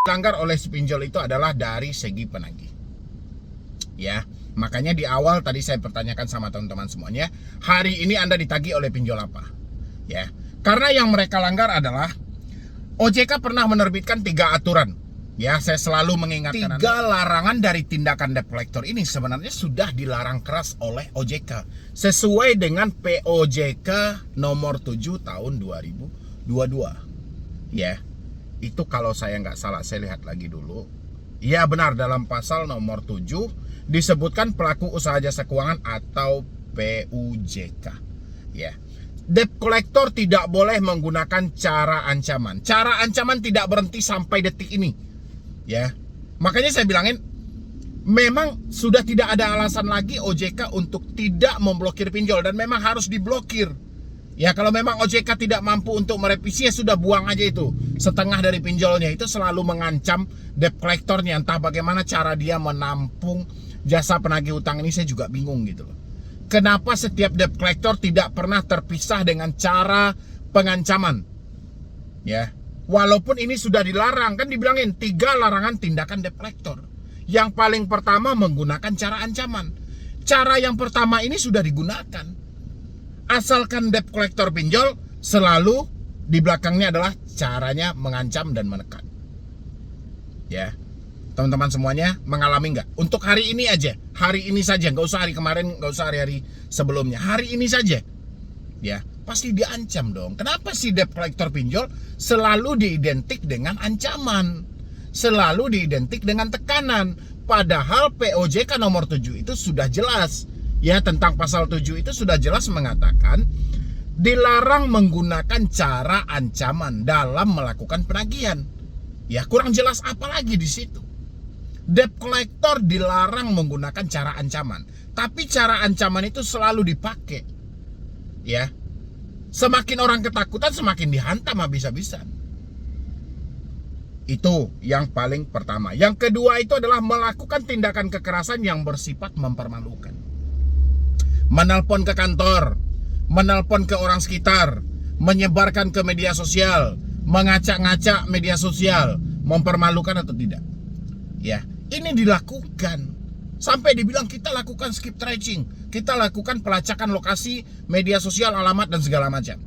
dilanggar oleh si pinjol itu adalah dari segi penagih. Ya, makanya di awal tadi saya pertanyakan sama teman-teman semuanya, hari ini Anda ditagih oleh pinjol apa? Ya, karena yang mereka langgar adalah OJK pernah menerbitkan 3 aturan. Ya, saya selalu mengingatkan 3 larangan dari tindakan debt collector ini sebenarnya sudah dilarang keras oleh OJK sesuai dengan POJK nomor 7 tahun 2022. Ya, itu kalau saya nggak salah, saya lihat lagi dulu. Ya benar, dalam pasal nomor 7 disebutkan pelaku usaha jasa keuangan atau PUJK. Ya, debt collector tidak boleh menggunakan cara ancaman. Cara ancaman tidak berhenti sampai detik ini. Ya, makanya saya bilangin, memang sudah tidak ada alasan lagi OJK untuk tidak memblokir pinjol, dan memang harus diblokir. Ya, kalau memang OJK tidak mampu untuk merevisi, ya sudah, buang aja itu setengah dari pinjolnya. Itu selalu mengancam debt collectornya. Entah bagaimana cara dia menampung jasa penagih utang ini, saya juga bingung gitu loh. Kenapa setiap debt collector tidak pernah terpisah dengan cara pengancaman? Ya, walaupun ini sudah dilarang, kan dibilangin 3 larangan tindakan debt collector. Yang paling pertama menggunakan cara ancaman. Cara yang pertama ini sudah digunakan. Asalkan debt collector pinjol, selalu di belakangnya adalah caranya mengancam dan menekan. Ya, teman-teman semuanya mengalami nggak? Untuk hari ini aja, hari ini saja, nggak usah hari kemarin, nggak usah hari-hari sebelumnya, hari ini saja. Ya, pasti diancam dong. Kenapa sih debt collector pinjol selalu diidentik dengan ancaman, selalu diidentik dengan tekanan? Padahal POJK nomor 7 itu sudah jelas. Ya, tentang pasal 7 itu sudah jelas mengatakan dilarang menggunakan cara ancaman dalam melakukan penagihan. Ya, kurang jelas apa lagi di situ. Debt collector dilarang menggunakan cara ancaman, tapi cara ancaman itu selalu dipakai. Ya, semakin orang ketakutan, semakin dihantam habis-habisan. Itu yang paling pertama. Yang kedua itu adalah melakukan tindakan kekerasan yang bersifat mempermalukan. Menelpon ke kantor, menelpon ke orang sekitar, menyebarkan ke media sosial, mengacak-ngacak media sosial, mempermalukan atau tidak. Ya, ini dilakukan. Sampai dibilang kita lakukan skip tracing, kita lakukan pelacakan lokasi, media sosial, alamat, dan segala macam.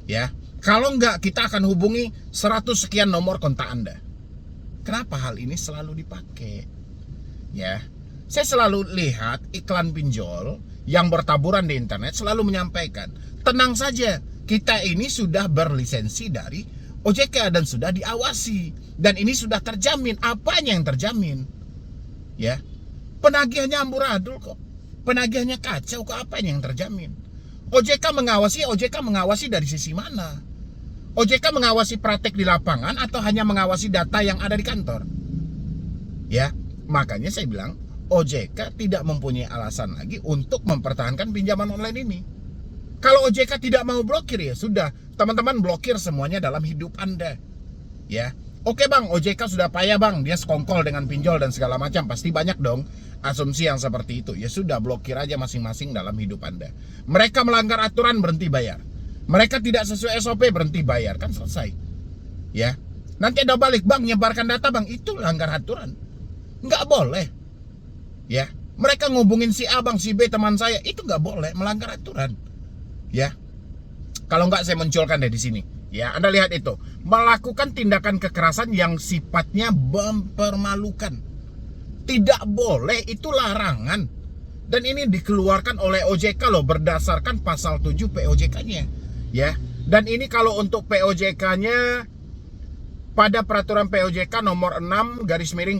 Ya, kalau enggak, kita akan hubungi 100 sekian nomor kontak Anda. Kenapa hal ini selalu dipakai? Ya, saya selalu lihat iklan pinjol yang bertaburan di internet selalu menyampaikan, tenang saja, kita ini sudah berlisensi dari OJK dan sudah diawasi, dan ini sudah terjamin. Apanya yang terjamin? Ya, penagihannya amburadul kok, penagihannya kacau kok, apanya yang terjamin? OJK mengawasi dari sisi mana? OJK mengawasi praktek di lapangan atau hanya mengawasi data yang ada di kantor? Ya, makanya saya bilang OJK tidak mempunyai alasan lagi untuk mempertahankan pinjaman online ini. Kalau OJK tidak mau blokir, ya sudah, teman-teman blokir semuanya dalam hidup Anda. Ya, oke bang, OJK sudah payah bang, dia sekongkol dengan pinjol dan segala macam, pasti banyak dong asumsi yang seperti itu. Ya sudah, blokir aja masing-masing dalam hidup Anda. Mereka melanggar aturan, berhenti bayar. Mereka tidak sesuai SOP, berhenti bayar, kan selesai. Ya, nanti ada balik, bang nyebarkan data bang, itu langgar aturan, nggak boleh. Ya, mereka ngubungin si A bang, si B teman saya, itu nggak boleh, melanggar aturan. Ya, kalau nggak saya munculkan deh di sini. Ya, Anda lihat itu, melakukan tindakan kekerasan yang sifatnya mempermalukan. Tidak boleh, itu larangan. Dan ini dikeluarkan oleh OJK loh, berdasarkan pasal 7 POJK-nya. Ya, dan ini kalau untuk POJK-nya pada peraturan POJK nomor 6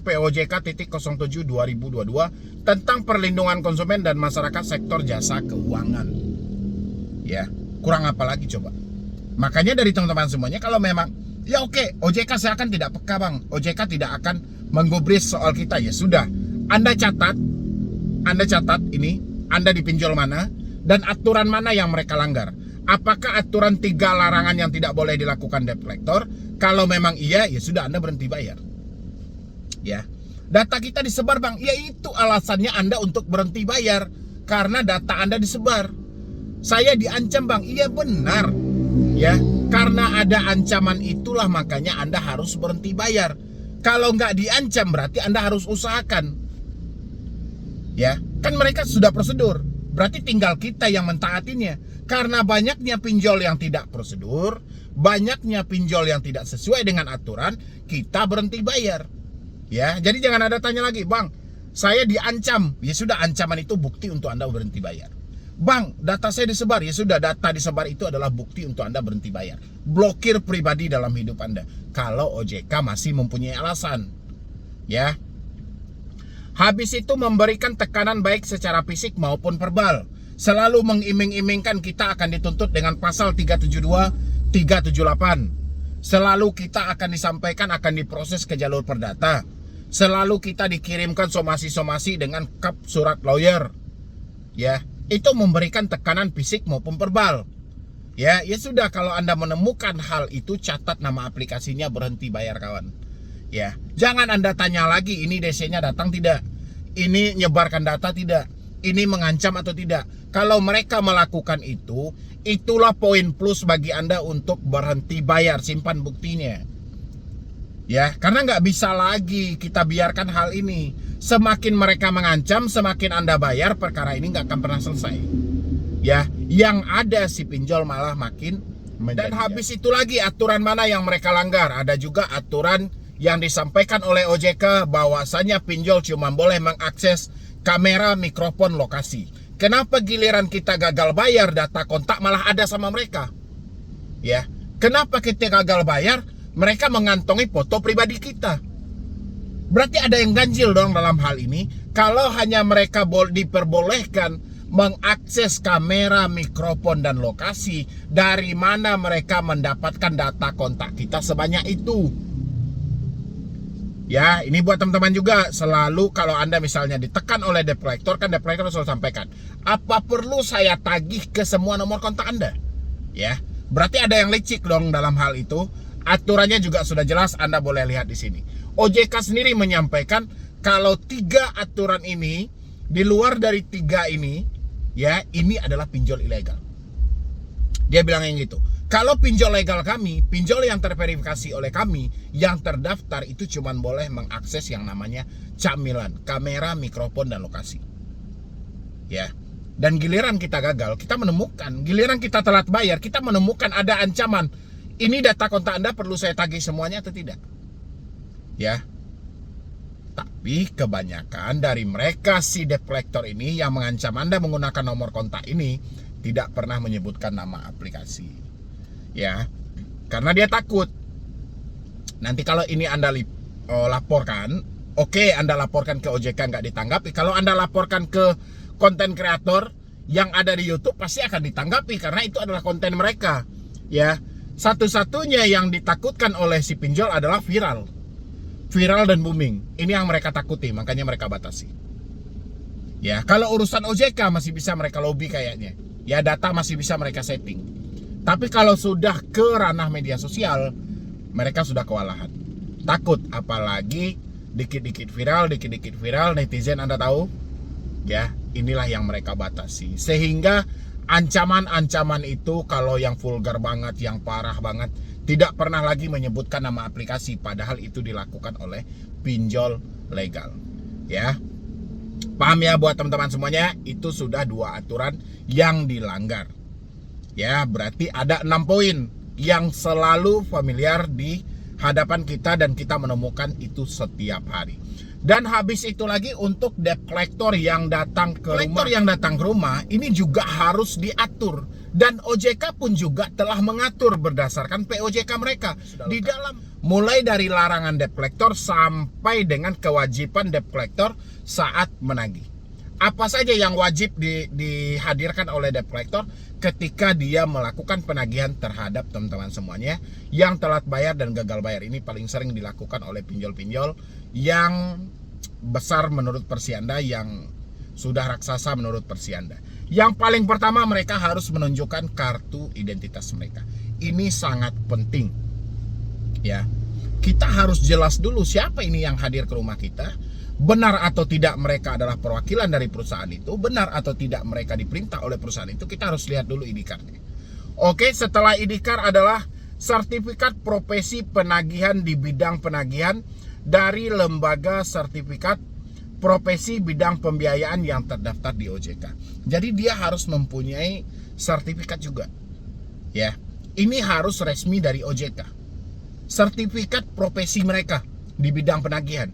/POJK.07/2022 tentang perlindungan konsumen dan masyarakat sektor jasa keuangan. Ya, kurang apa lagi coba? Makanya dari teman-teman semuanya, kalau memang ya oke, OJK seakan tidak peka bang, OJK tidak akan menggubris soal kita, ya sudah, Anda catat ini, Anda dipinjol mana dan aturan mana yang mereka langgar. Apakah aturan 3 larangan yang tidak boleh dilakukan debt collector? Kalau memang iya, ya sudah, Anda berhenti bayar. Ya, data kita disebar bang, ya itu alasannya Anda untuk berhenti bayar, karena data Anda disebar. Saya diancam bang, iya benar. Ya, karena ada ancaman itulah makanya Anda harus berhenti bayar. Kalau nggak diancam berarti Anda harus usahakan. Ya, kan mereka sudah prosedur. Berarti tinggal kita yang mentaatinya. Karena banyaknya pinjol yang tidak prosedur, banyaknya pinjol yang tidak sesuai dengan aturan, kita berhenti bayar. Ya, jadi jangan ada tanya lagi, "Bang, saya diancam." Ya sudah, ancaman itu bukti untuk Anda berhenti bayar. "Bang, data saya disebar." Ya sudah, data disebar itu adalah bukti untuk Anda berhenti bayar. Blokir pribadi dalam hidup Anda. Kalau OJK masih mempunyai alasan. Ya. Habis itu memberikan tekanan baik secara fisik maupun verbal. Selalu mengiming-imingkan kita akan dituntut dengan pasal 372, 378. Selalu kita akan disampaikan akan diproses ke jalur perdata. Selalu kita dikirimkan somasi-somasi dengan kap surat lawyer. Ya, itu memberikan tekanan fisik maupun verbal. Ya sudah, kalau Anda menemukan hal itu, catat nama aplikasinya, berhenti bayar kawan. Ya, jangan Anda tanya lagi ini DC-nya datang tidak, ini nyebarkan data tidak, ini mengancam atau tidak. Kalau mereka melakukan itu, itulah poin plus bagi Anda untuk berhenti bayar, simpan buktinya. Ya, karena nggak bisa lagi kita biarkan hal ini. Semakin mereka mengancam, semakin Anda bayar, perkara ini nggak akan pernah selesai. Ya, yang ada si pinjol malah makin menjadi. Dan habis itu lagi aturan mana yang mereka langgar. Ada juga aturan yang disampaikan oleh OJK bahwasanya pinjol cuma boleh mengakses kamera, mikrofon, lokasi. Kenapa giliran kita gagal bayar, data kontak malah ada sama mereka? Ya, kenapa kita gagal bayar, mereka mengantongi foto pribadi kita? Berarti ada yang ganjil dong dalam hal ini. Kalau hanya mereka diperbolehkan mengakses kamera, mikrofon, dan lokasi, dari mana mereka mendapatkan data kontak kita sebanyak itu? Ya, ini buat teman-teman juga. Selalu kalau Anda misalnya ditekan oleh debt collector, kan debt collector selalu sampaikan, apa perlu saya tagih ke semua nomor kontak Anda? Ya, berarti ada yang licik dong dalam hal itu. Aturannya juga sudah jelas, Anda boleh lihat di sini. OJK sendiri menyampaikan kalau 3 aturan ini, di luar dari 3 ini, ya, ini adalah pinjol ilegal. Dia bilang yang gitu. Kalau pinjol legal kami, pinjol yang terverifikasi oleh kami, yang terdaftar itu cuma boleh mengakses yang namanya camilan, kamera, mikrofon, dan lokasi. Ya. Dan giliran kita gagal, kita menemukan, giliran kita telat bayar, kita menemukan ada ancaman. Ini data kontak Anda perlu saya tagih semuanya atau tidak? Ya. Tapi kebanyakan dari mereka si debt collector ini yang mengancam Anda menggunakan nomor kontak ini tidak pernah menyebutkan nama aplikasi. Ya, karena dia takut nanti kalau ini Anda laporkan, oke, Anda laporkan ke OJK nggak ditanggapi. Kalau Anda laporkan ke konten kreator yang ada di YouTube, pasti akan ditanggapi karena itu adalah konten mereka. Ya, satu-satunya yang ditakutkan oleh si pinjol adalah viral dan booming. Ini yang mereka takuti, makanya mereka batasi. Ya, kalau urusan OJK masih bisa mereka lobby kayaknya. Ya, data masih bisa mereka setting. Tapi kalau sudah ke ranah media sosial, mereka sudah kewalahan. Takut, apalagi dikit-dikit viral, netizen Anda tahu? Ya, inilah yang mereka batasi. Sehingga ancaman-ancaman itu kalau yang vulgar banget, yang parah banget, tidak pernah lagi menyebutkan nama aplikasi, padahal itu dilakukan oleh pinjol legal. Ya. Paham ya buat teman-teman semuanya? Itu sudah 2 aturan yang dilanggar. Ya, berarti ada 6 poin yang selalu familiar di hadapan kita dan kita menemukan itu setiap hari. Dan habis itu lagi untuk debt collector yang datang ke rumah, ini juga harus diatur. Dan OJK pun juga telah mengatur berdasarkan POJK mereka. Di dalam mulai dari larangan debt collector sampai dengan kewajiban debt collector saat menagih. Apa saja yang wajib dihadirkan oleh debt collector ketika dia melakukan penagihan terhadap teman-teman semuanya yang telat bayar dan gagal bayar. Ini paling sering dilakukan oleh pinjol-pinjol yang besar menurut versi Anda, yang sudah raksasa menurut versi Anda. Yang paling pertama, mereka harus menunjukkan kartu identitas mereka. Ini sangat penting. Ya. Kita harus jelas dulu siapa ini yang hadir ke rumah kita. Benar atau tidak mereka adalah perwakilan dari perusahaan itu, benar atau tidak mereka diperintah oleh perusahaan itu, kita harus lihat dulu ID card-nya. Oke, setelah ID card adalah sertifikat profesi penagihan di bidang penagihan dari lembaga sertifikat profesi bidang pembiayaan yang terdaftar di OJK. Jadi dia harus mempunyai sertifikat juga. Ya, ini harus resmi dari OJK. Sertifikat profesi mereka di bidang penagihan.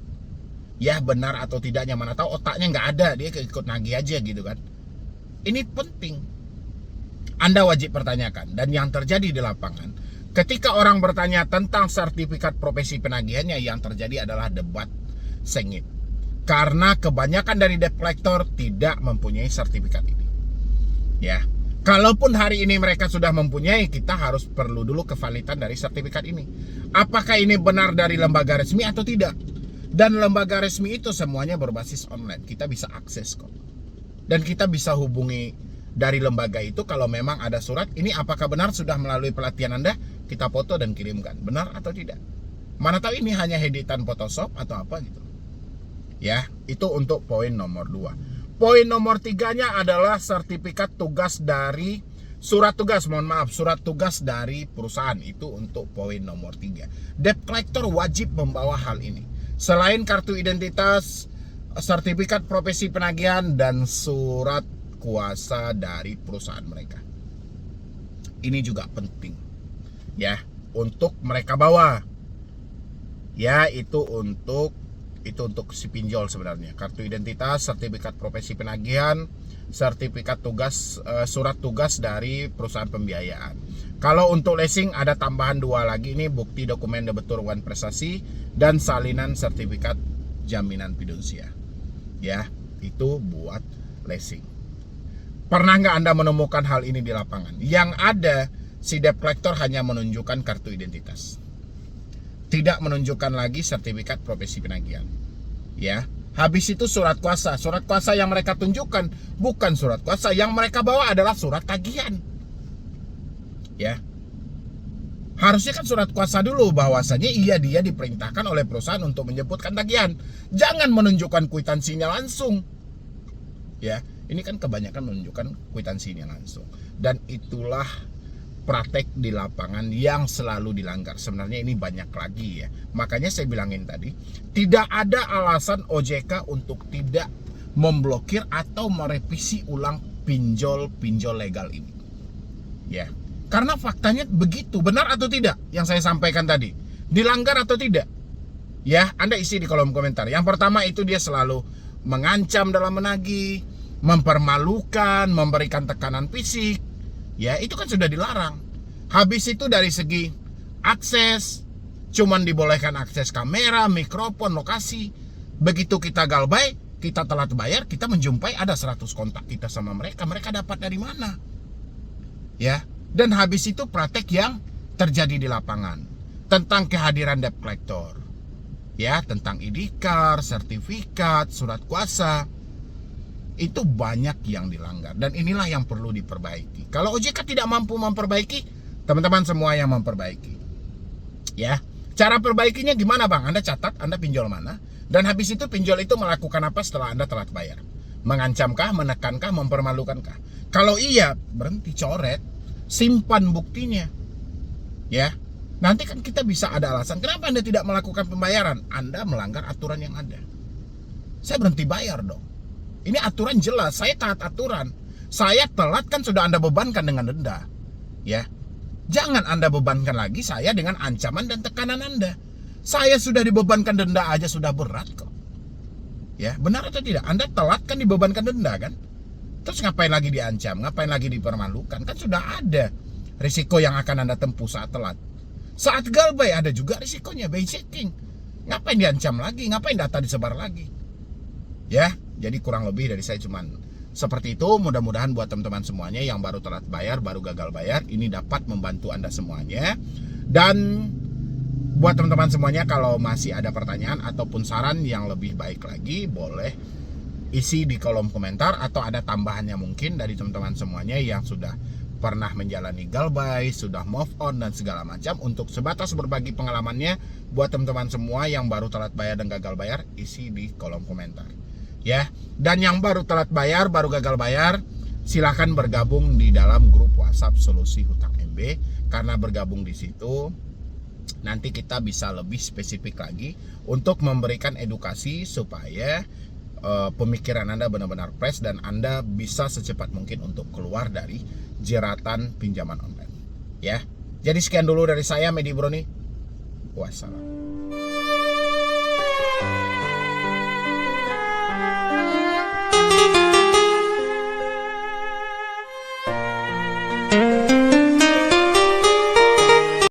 Ya, benar atau tidaknya, mana tahu otaknya nggak ada, dia ikut nagih aja gitu kan. Ini penting. Anda wajib pertanyakan. Dan yang terjadi di lapangan, ketika orang bertanya tentang sertifikat profesi penagihannya, yang terjadi adalah debat sengit. Karena kebanyakan dari debt collector tidak mempunyai sertifikat ini. Ya, kalaupun hari ini mereka sudah mempunyai, kita harus perlu dulu kevalidan dari sertifikat ini. Apakah ini benar dari lembaga resmi atau tidak? Dan lembaga resmi itu semuanya berbasis online. Kita bisa akses kok. Dan kita bisa hubungi dari lembaga itu kalau memang ada surat. Ini apakah benar sudah melalui pelatihan Anda? Kita foto dan kirimkan. Benar atau tidak? Mana tahu ini hanya editan Photoshop atau apa gitu. Ya, itu untuk poin nomor 2. Poin nomor 3-nya adalah sertifikat tugas dari surat tugas dari perusahaan. Itu untuk poin nomor 3. Debt collector wajib membawa hal ini. Selain kartu identitas, sertifikat profesi penagihan, dan surat kuasa dari perusahaan mereka. Ini juga penting ya untuk mereka bawa. Ya, itu untuk si pinjol sebenarnya. Kartu identitas, sertifikat profesi penagihan, sertifikat tugas, surat tugas dari perusahaan pembiayaan. Kalau untuk leasing ada tambahan 2 lagi, ini bukti dokumen debetur wan prestasi dan salinan sertifikat jaminan fidusia. Ya, itu buat leasing. Pernah nggak Anda menemukan hal ini di lapangan? Yang ada, si debt collector hanya menunjukkan kartu identitas, tidak menunjukkan lagi sertifikat profesi penagihan. Ya, habis itu surat kuasa. Surat kuasa yang mereka tunjukkan bukan surat kuasa, yang mereka bawa adalah surat tagihan. Ya, harusnya kan surat kuasa dulu bahwasanya dia diperintahkan oleh perusahaan untuk menyebutkan tagihan. Jangan menunjukkan kwitansinya langsung. Ya, ini kan kebanyakan menunjukkan kwitansinya langsung. Dan itulah praktek di lapangan yang selalu dilanggar. Sebenarnya ini banyak lagi ya. Makanya saya bilangin tadi, tidak ada alasan OJK untuk tidak memblokir atau merevisi ulang pinjol legal ini. Ya, karena faktanya begitu. Benar atau tidak yang saya sampaikan tadi? Dilanggar atau tidak? Ya, Anda isi di kolom komentar. Yang pertama itu dia selalu mengancam dalam menagih, mempermalukan, memberikan tekanan fisik. Ya, itu kan sudah dilarang. Habis itu dari segi akses, cuman dibolehkan akses kamera, mikrofon, lokasi. Begitu kita galbay, kita telat bayar, kita menjumpai ada 100 kontak kita sama mereka. Mereka dapat dari mana? Ya, dan habis itu praktek yang terjadi di lapangan tentang kehadiran debt collector. Ya, tentang ID-card, sertifikat, surat kuasa. Itu banyak yang dilanggar. Dan inilah yang perlu diperbaiki. Kalau OJK tidak mampu memperbaiki, teman-teman semua yang memperbaiki. Ya, cara perbaikinya gimana Bang? Anda catat, Anda pinjol mana? Dan habis itu pinjol itu melakukan apa setelah Anda telat bayar? Mengancamkah, menekankah, mempermalukankah? Kalau iya, berhenti, coret, simpan buktinya. Ya, nanti kan kita bisa ada alasan. Kenapa Anda tidak melakukan pembayaran? Anda melanggar aturan yang ada. Saya berhenti bayar dong. Ini aturan jelas, saya taat aturan. Saya telat kan sudah Anda bebankan dengan denda. Ya, jangan Anda bebankan lagi saya dengan ancaman dan tekanan Anda. Saya sudah dibebankan denda aja sudah berat kok. Ya, benar atau tidak? Anda telat kan dibebankan denda kan? Terus ngapain lagi diancam? Ngapain lagi dipermalukan? Kan sudah ada risiko yang akan Anda tempuh saat telat. Saat galbay ada juga risikonya, by checking. Ngapain diancam lagi? Ngapain data disebar lagi? Ya, jadi kurang lebih dari saya cuman seperti itu. Mudah-mudahan buat teman-teman semuanya yang baru telat bayar, baru gagal bayar, ini dapat membantu Anda semuanya. Dan buat teman-teman semuanya, kalau masih ada pertanyaan ataupun saran yang lebih baik lagi, boleh isi di kolom komentar. Atau ada tambahannya mungkin dari teman-teman semuanya yang sudah pernah menjalani galbay, sudah move on dan segala macam, untuk sebatas berbagi pengalamannya. Buat teman-teman semua yang baru telat bayar dan gagal bayar, isi di kolom komentar. Ya, dan yang baru telat bayar, baru gagal bayar, silahkan bergabung di dalam grup WhatsApp Solusi Hutang MB, karena bergabung di situ nanti kita bisa lebih spesifik lagi untuk memberikan edukasi supaya pemikiran Anda benar-benar fresh dan Anda bisa secepat mungkin untuk keluar dari jeratan pinjaman online. Ya. Jadi sekian dulu dari saya, Medi Broni. Wassalam.